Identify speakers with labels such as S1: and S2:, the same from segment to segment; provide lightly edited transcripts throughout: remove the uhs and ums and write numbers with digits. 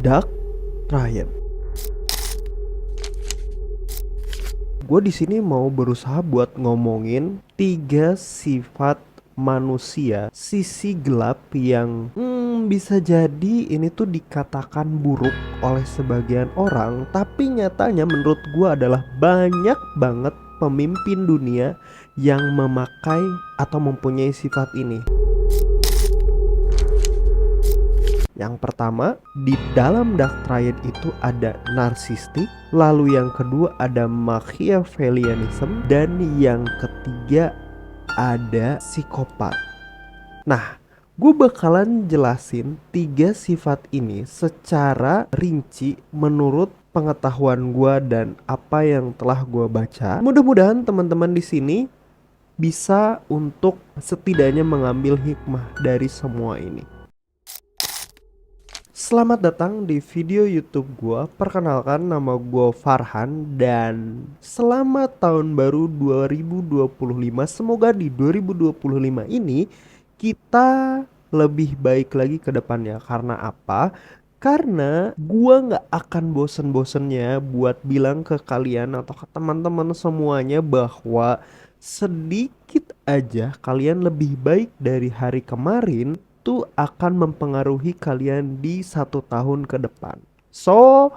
S1: Dark Triad. Gue di sini mau berusaha buat ngomongin 3 sifat manusia, sisi gelap yang bisa jadi ini tuh dikatakan buruk oleh sebagian orang, tapi nyatanya menurut gue adalah banyak banget pemimpin dunia yang memakai atau mempunyai sifat ini. Yang pertama, di dalam Dark Triad itu ada narsistik, lalu yang kedua ada Machiavellianism, dan yang ketiga ada psikopat. Nah, gue bakalan jelasin 3 sifat ini secara rinci menurut pengetahuan gue dan apa yang telah gue baca. Mudah-mudahan teman-teman di sini bisa untuk setidaknya mengambil hikmah dari semua ini. Selamat datang di video YouTube gue. Perkenalkan, nama gue Farhan dan selamat tahun baru 2025. Semoga di 2025 ini kita lebih baik lagi ke depannya. Karena apa? Karena gue gak akan bosen-bosennya buat bilang ke kalian atau ke teman-teman semuanya bahwa sedikit aja kalian lebih baik dari hari kemarin itu akan mempengaruhi kalian di 1 tahun ke depan. So,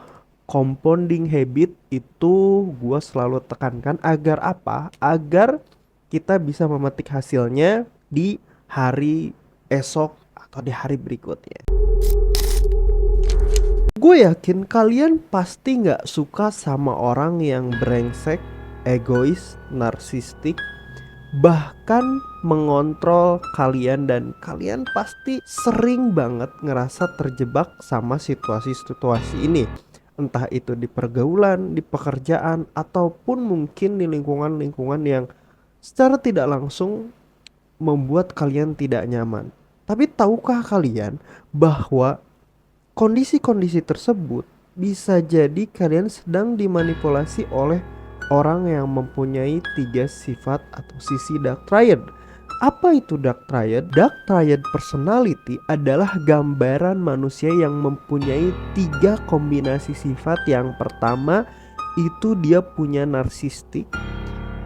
S1: compounding habit itu gue selalu tekankan agar apa? Agar kita bisa memetik hasilnya di hari esok atau di hari berikutnya. Gue yakin kalian pasti gak suka sama orang yang brengsek, egois, narsistik, bahkan mengontrol kalian, dan kalian pasti sering banget ngerasa terjebak sama situasi-situasi ini, entah itu di pergaulan, di pekerjaan, ataupun mungkin di lingkungan-lingkungan yang secara tidak langsung membuat kalian tidak nyaman. Tapi tahukah kalian bahwa kondisi-kondisi tersebut bisa jadi kalian sedang dimanipulasi oleh orang yang mempunyai 3 sifat atau sisi Dark Triad. Apa itu Dark Triad? Dark Triad personality adalah gambaran manusia yang mempunyai 3 kombinasi sifat. Yang pertama itu dia punya narsistik,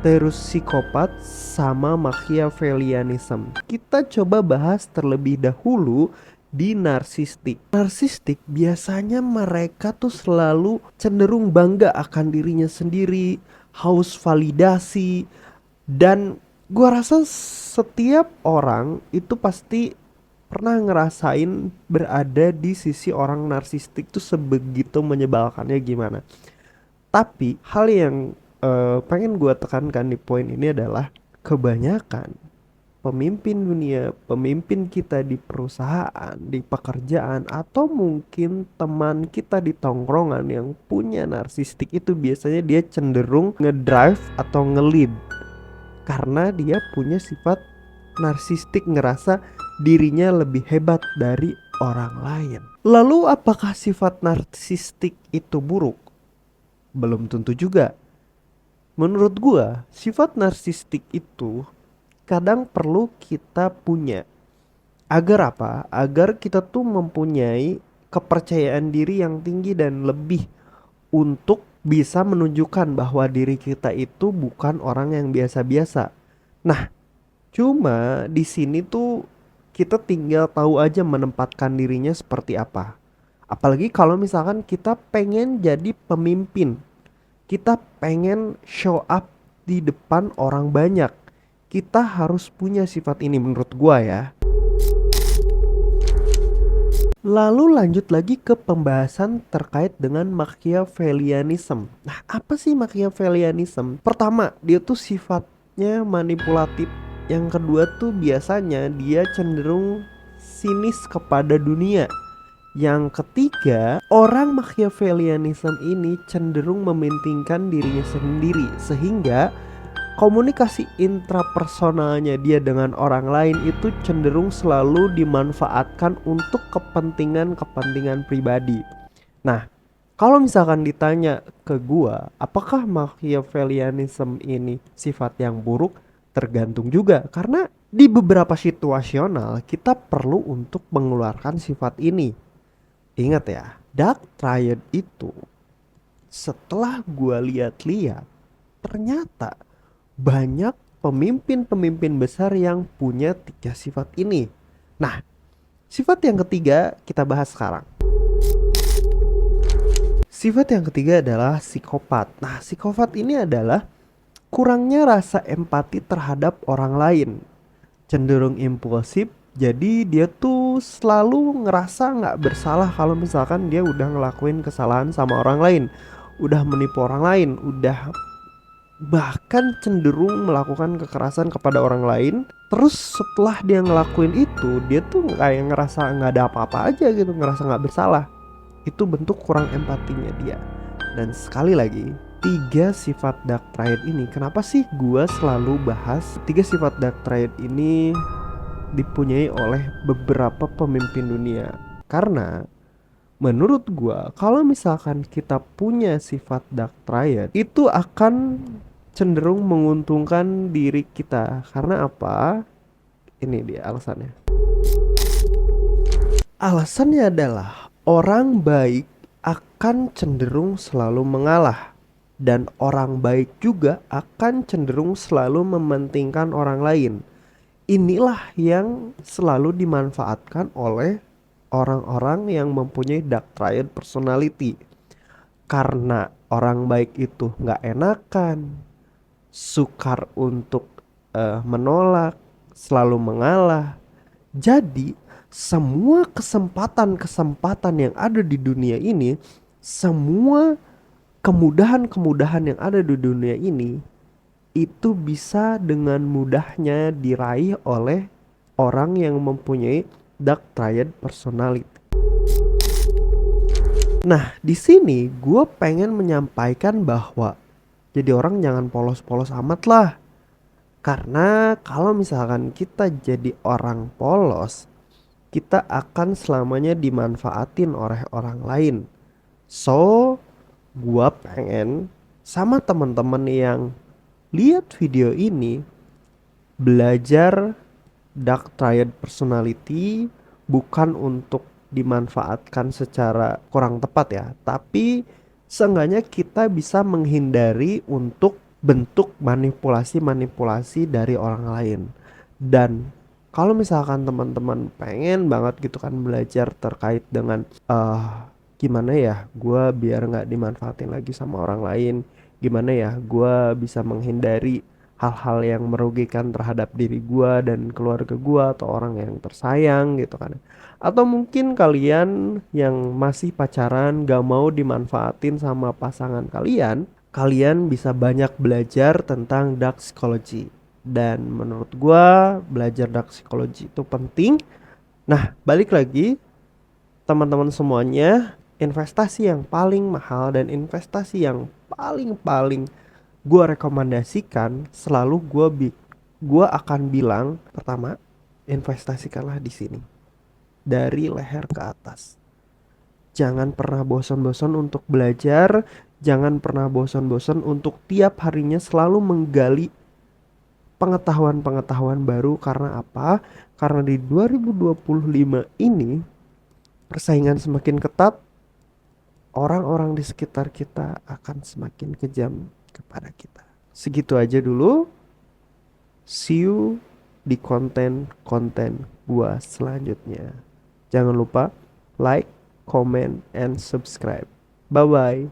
S1: terus psikopat, sama Machiavellianism. Kita coba bahas terlebih dahulu di narsistik. Narsistik biasanya mereka tuh selalu cenderung bangga akan dirinya sendiri, haus validasi, dan gua rasa setiap orang itu pasti pernah ngerasain berada di sisi orang narsistik tuh sebegitu menyebalkannya gimana. Tapi hal yang pengen gua tekankan di poin ini adalah kebanyakan pemimpin dunia, pemimpin kita di perusahaan, di pekerjaan, atau mungkin teman kita di tongkrongan yang punya narsistik itu biasanya dia cenderung ngedrive atau ngelid karena dia punya sifat narsistik, ngerasa dirinya lebih hebat dari orang lain. Lalu apakah sifat narsistik itu buruk? Belum tentu juga. Menurut gua, sifat narsistik itu kadang perlu kita punya. Agar apa? Agar kita tuh mempunyai kepercayaan diri yang tinggi dan lebih untuk bisa menunjukkan bahwa diri kita itu bukan orang yang biasa-biasa. Nah, cuma di sini tuh kita tinggal tahu aja menempatkan dirinya seperti apa. Apalagi kalau misalkan kita pengen jadi pemimpin, kita pengen show up di depan orang banyak, kita harus punya sifat ini menurut gua ya. Lalu lanjut lagi ke pembahasan terkait dengan Machiavellianism. Nah, apa sih Machiavellianism? Pertama, dia tuh sifatnya manipulatif. Yang kedua tuh biasanya dia cenderung sinis kepada dunia. Yang ketiga, orang Machiavellianism ini cenderung mementingkan dirinya sendiri, sehingga komunikasi intrapersonalnya dia dengan orang lain itu cenderung selalu dimanfaatkan untuk kepentingan pribadi. Nah, kalau misalkan ditanya ke gua, apakah Machiavellianism ini sifat yang buruk? Tergantung juga, karena di beberapa situasional kita perlu untuk mengeluarkan sifat ini. Ingat ya, Dark Triad itu setelah gue lihat-lihat, ternyata banyak pemimpin-pemimpin besar yang punya tiga sifat ini. Nah, sifat yang ketiga kita bahas sekarang. Sifat yang ketiga adalah psikopat. Nah, psikopat ini adalah kurangnya rasa empati terhadap orang lain. Cenderung impulsif, jadi dia tuh selalu ngerasa nggak bersalah kalau misalkan dia udah ngelakuin kesalahan sama orang lain, udah menipu orang lain, udah bahkan cenderung melakukan kekerasan kepada orang lain. Terus setelah dia ngelakuin itu, dia tuh kayak ngerasa nggak ada apa-apa aja gitu, ngerasa nggak bersalah. Itu bentuk kurang empatinya dia. Dan sekali lagi, tiga sifat dark triad ini, kenapa sih gua selalu bahas tiga sifat dark triad ini dipunyai oleh beberapa pemimpin dunia? Karena menurut gua, kalau misalkan kita punya sifat dark triad, itu akan cenderung menguntungkan diri kita. Karena apa? Ini dia alasannya. Alasannya adalah orang baik akan cenderung selalu mengalah, dan orang baik juga akan cenderung selalu mementingkan orang lain. Inilah yang selalu dimanfaatkan oleh orang-orang yang mempunyai dark triad personality. Karena orang baik itu nggak enakan, sukar untuk menolak, selalu mengalah. Jadi semua kesempatan-kesempatan yang ada di dunia ini, semua kemudahan-kemudahan yang ada di dunia ini, itu bisa dengan mudahnya diraih oleh orang yang mempunyai dark triad personality. Nah, di sini gue pengen menyampaikan bahwa jadi orang jangan polos-polos amat lah. Karena kalau misalkan kita jadi orang polos, kita akan selamanya dimanfaatin oleh orang lain. So, gua pengen sama teman-teman yang lihat video ini belajar dark triad personality, bukan untuk dimanfaatkan secara kurang tepat ya, tapi seenggaknya kita bisa menghindari untuk bentuk manipulasi-manipulasi dari orang lain. Dan kalau misalkan teman-teman pengen banget gitu kan belajar terkait dengan gimana ya gue biar nggak dimanfaatin lagi sama orang lain, gimana ya gue bisa menghindari hal-hal yang merugikan terhadap diri gue dan keluarga gue atau orang yang tersayang gitu kan. Atau mungkin kalian yang masih pacaran gak mau dimanfaatin sama pasangan kalian, kalian bisa banyak belajar tentang dark psychology. Dan menurut gua belajar dark psychology itu penting. Nah, balik lagi teman-teman semuanya, investasi yang paling mahal dan investasi yang paling gua rekomendasikan selalu gua akan bilang, pertama, investasikanlah di sini. Dari leher ke atas. Jangan pernah bosan-bosan untuk belajar, jangan pernah bosan-bosan untuk tiap harinya selalu menggali pengetahuan-pengetahuan baru. Karena apa? Karena di 2025 ini persaingan semakin ketat, orang-orang di sekitar kita akan semakin kejam kepada kita. Segitu aja dulu. See you di konten-konten gua selanjutnya. Jangan lupa like, comment, and subscribe. Bye-bye.